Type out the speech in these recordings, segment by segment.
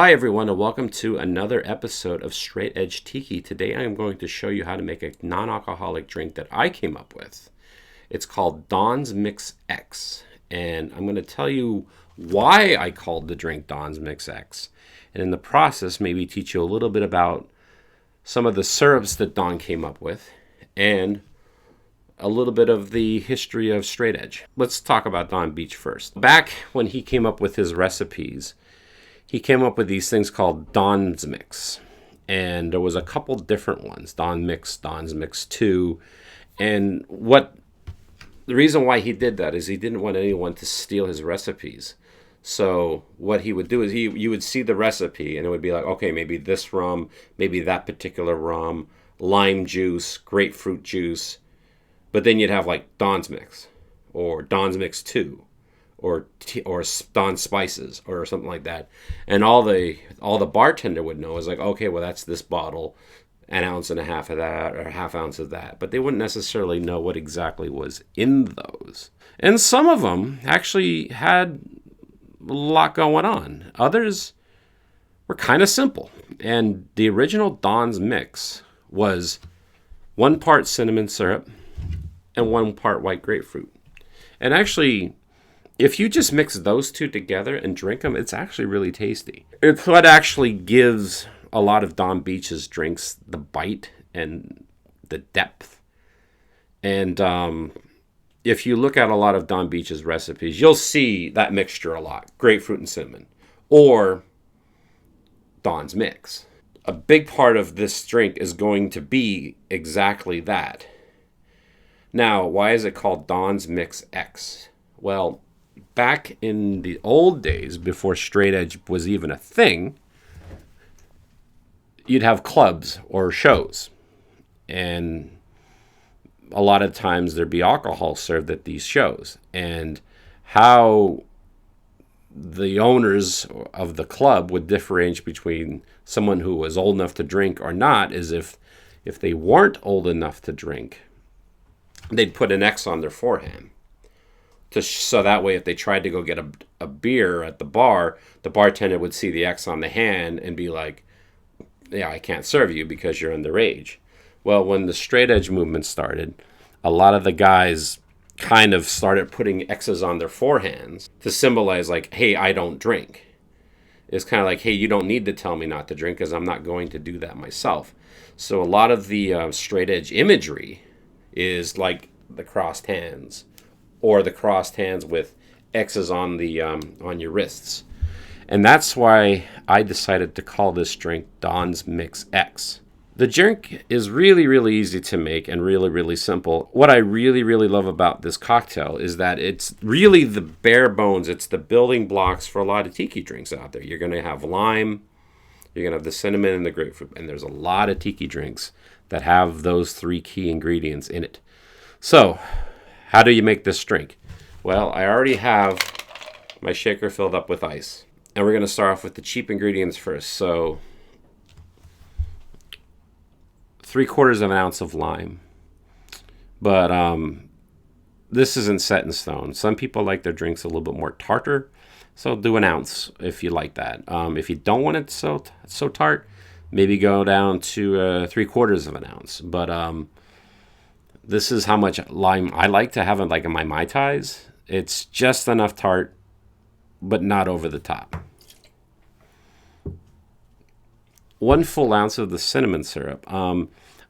Hi everyone and welcome to another episode of Straight Edge Tiki. Today I am going to show you how to make a non-alcoholic drink that I came up with. It's called Don's Mix X, and I'm going to tell you why I called the drink Don's Mix X, and in the process maybe teach you a little bit about some of the syrups that Don came up with and a little bit of the history of Straight Edge. Let's talk about Don Beach first. Back when he came up with his recipes, he came up with these things called Don's Mix. And there was a couple different ones, Don Mix, Don's Mix 2. And the reason why he did that is he didn't want anyone to steal his recipes. So what he would do is you would see the recipe and it would be like, okay, maybe this rum, maybe that particular rum, lime juice, grapefruit juice. But then you'd have like Don's Mix or Don's Mix 2. Or Don Spices or something like that, and all the bartender would know is like, okay, well that's this bottle, an ounce and a half of that, or a half ounce of that, but they wouldn't necessarily know what exactly was in those. And some of them actually had a lot going on. Others were kind of simple. And the original Don's Mix was 1 part cinnamon syrup and 1 part white grapefruit. And actually, if you just mix those two together and drink them, it's actually really tasty. It's what actually gives a lot of Don Beach's drinks the bite and the depth. And if you look at a lot of Don Beach's recipes, you'll see that mixture a lot. Grapefruit and cinnamon. Or Don's Mix. A big part of this drink is going to be exactly that. Now, why is it called Don's Mix X? Well, back in the old days, before Straight Edge was even a thing, you'd have clubs or shows. And a lot of times there'd be alcohol served at these shows. And how the owners of the club would differentiate between someone who was old enough to drink or not is if they weren't old enough to drink, they'd put an X on their forehead. So that way, if they tried to go get a beer at the bar, the bartender would see the X on the hand and be like, yeah, I can't serve you because you're underage. Well, when the Straight Edge movement started, a lot of the guys kind of started putting X's on their forehands to symbolize like, hey, I don't drink. It's kind of like, hey, you don't need to tell me not to drink because I'm not going to do that myself. So a lot of the Straight Edge imagery is like the crossed hands, or the crossed hands with X's on the on your wrists. And that's why I decided to call this drink Don's Mix X. The drink is really, really easy to make and really, really simple. What I really, really love about this cocktail is that it's really the bare bones. It's the building blocks for a lot of tiki drinks out there. You're going to have lime, you're going to have the cinnamon and the grapefruit. And there's a lot of tiki drinks that have those 3 key ingredients in it. So, how do you make this drink? Well, I already have my shaker filled up with ice. And we're going to start off with the cheap ingredients first. So, 3/4 of an ounce of lime. But this isn't set in stone. Some people like their drinks a little bit more tartar. So do an ounce if you like that. If you don't want it so tart, maybe go down to 3/4 of an ounce. But this is how much lime I like to have in my Mai Tais. It's just enough tart, but not over the top. 1 full ounce of the cinnamon syrup.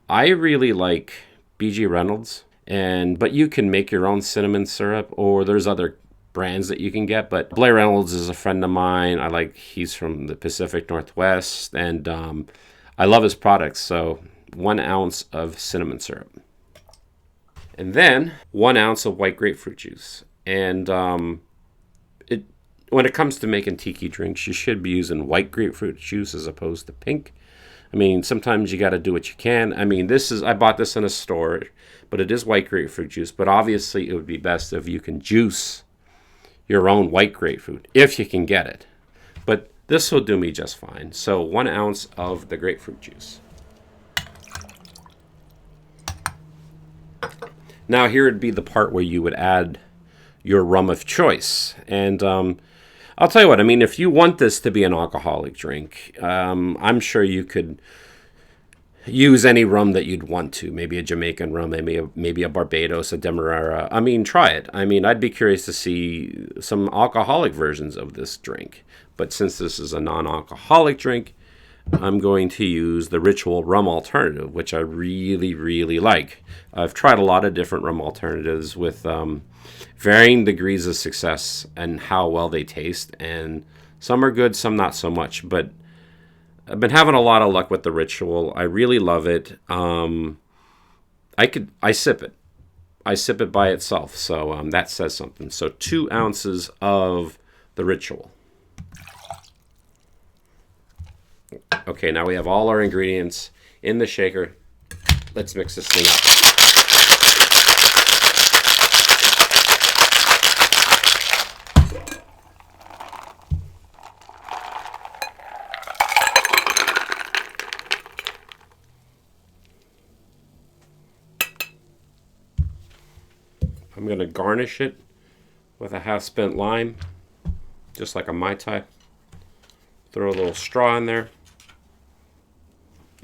I really like B.G. Reynolds, but you can make your own cinnamon syrup, or there's other brands that you can get. But Blair Reynolds is a friend of mine. He's from the Pacific Northwest, and I love his products. So 1 ounce of cinnamon syrup. And then 1 ounce of white grapefruit juice. And when it comes to making tiki drinks, you should be using white grapefruit juice as opposed to pink. I mean, sometimes you got to do what you can. I mean, I bought this in a store, but it is white grapefruit juice. But obviously, it would be best if you can juice your own white grapefruit, if you can get it. But this will do me just fine. So 1 ounce of the grapefruit juice. Now here would be the part where you would add your rum of choice. And I'll tell you what, I mean, if you want this to be an alcoholic drink, I'm sure you could use any rum that you'd want to. Maybe a Jamaican rum, maybe a Barbados, a Demerara. I mean, try it. I mean, I'd be curious to see some alcoholic versions of this drink. But since this is a non-alcoholic drink, I'm going to use the Ritual rum alternative, which I really, really like. I've tried a lot of different rum alternatives with varying degrees of success and how well they taste. And some are good, some not so much. But I've been having a lot of luck with the Ritual. I really love it. I sip it. I sip it by itself, so that says something. So 2 ounces of the Ritual. Okay, now we have all our ingredients in the shaker. Let's mix this thing up. I'm going to garnish it with a half-spent lime, just like a Mai Tai. Throw a little straw in there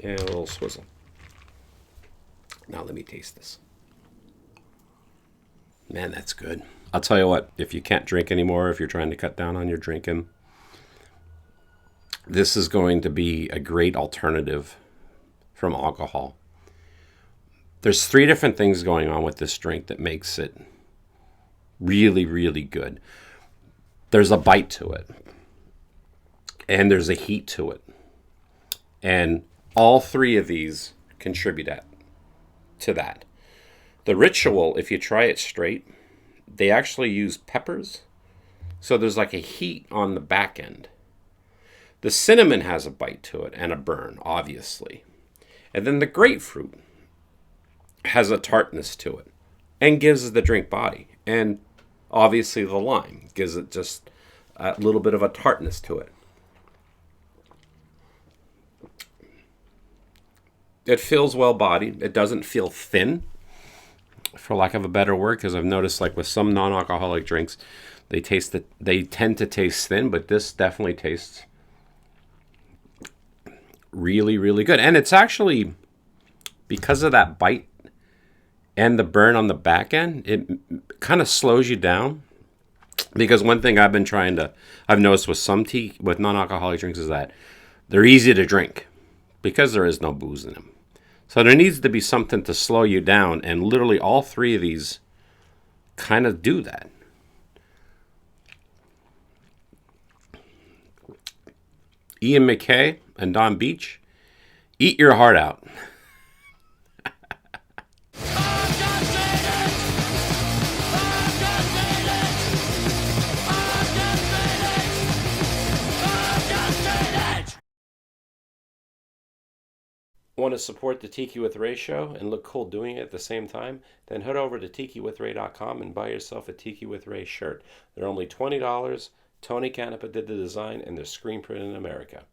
and a little swizzle. Now let me taste this. Man, that's good. I'll tell you what, if you can't drink anymore, if you're trying to cut down on your drinking, this is going to be a great alternative from alcohol. There's 3 different things going on with this drink that makes it really, really good. There's a bite to it, and there's a heat to it. And all 3 of these contribute to that. The Ritual, if you try it straight, they actually use peppers. So there's like a heat on the back end. The cinnamon has a bite to it and a burn, obviously. And then the grapefruit has a tartness to it and gives the drink body. And obviously the lime gives it just a little bit of a tartness to it. It feels well bodied. It doesn't feel thin, for lack of a better word, because I've noticed like with some non-alcoholic drinks, they tend to taste thin, but this definitely tastes really, really good. And it's actually, because of that bite and the burn on the back end, it kind of slows you down. Because one thing I've noticed with non-alcoholic drinks is that they're easy to drink because there is no booze in them. So there needs to be something to slow you down, and literally all 3 of these kind of do that. Ian McKay and Don Beach, eat your heart out. Want to support the Tiki with Ray show and look cool doing it at the same time? Then head over to tikiwithray.com and buy yourself a Tiki with Ray shirt. They're only $20. Tony Canapa did the design, and they're screen printed in America.